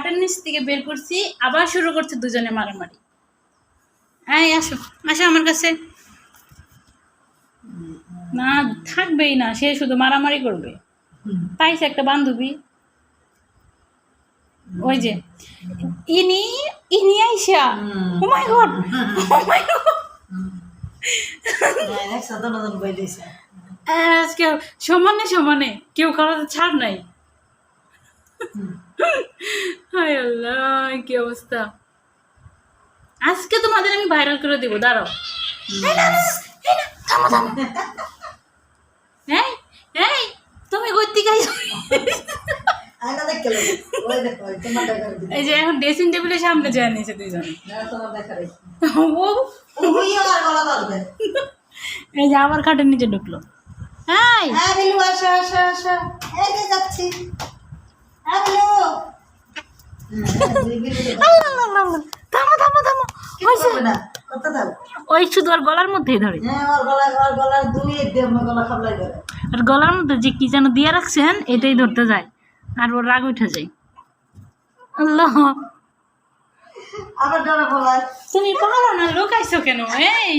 খাটের নিচ থেকে বের করছি, আবার শুরু করছে দুজনে মারামারি। এই আসো আসো আমার কাছে। না থাকবেই না, সে শুধু মারামারি করবে। পাইছে একটা বান্ধবী, ওই যে ইনি ইনি আইসা। ও মাই গড, ও মাই গড, আজকে সমানে সমানে কেউ কারোর ছাড় নাই। হায় আল্লাহ, কি অবস্থা! আজকে তোমাদের আমি ভাইরাল করে দেবো, দাঁড়াও। থামো থামো, এই এই তুমি কইতে গাইছো? এই যে এখন ড্রেসিং টেবিলের সামনে যায় নিয়েছে দুইজন। এই যে আবার খাটের নিচে ঢুকলো। থামো থামো থামো, ওই শুধু আর গলার মধ্যেই ধরে, আর গলার মধ্যে যে কি যেন দিয়ে রাখছেন এটাই ধরতে যায়, আর ওর রাগ উঠে যায়। আল্লাহ, তুমি পারো না, লুকাইছো কেন? এই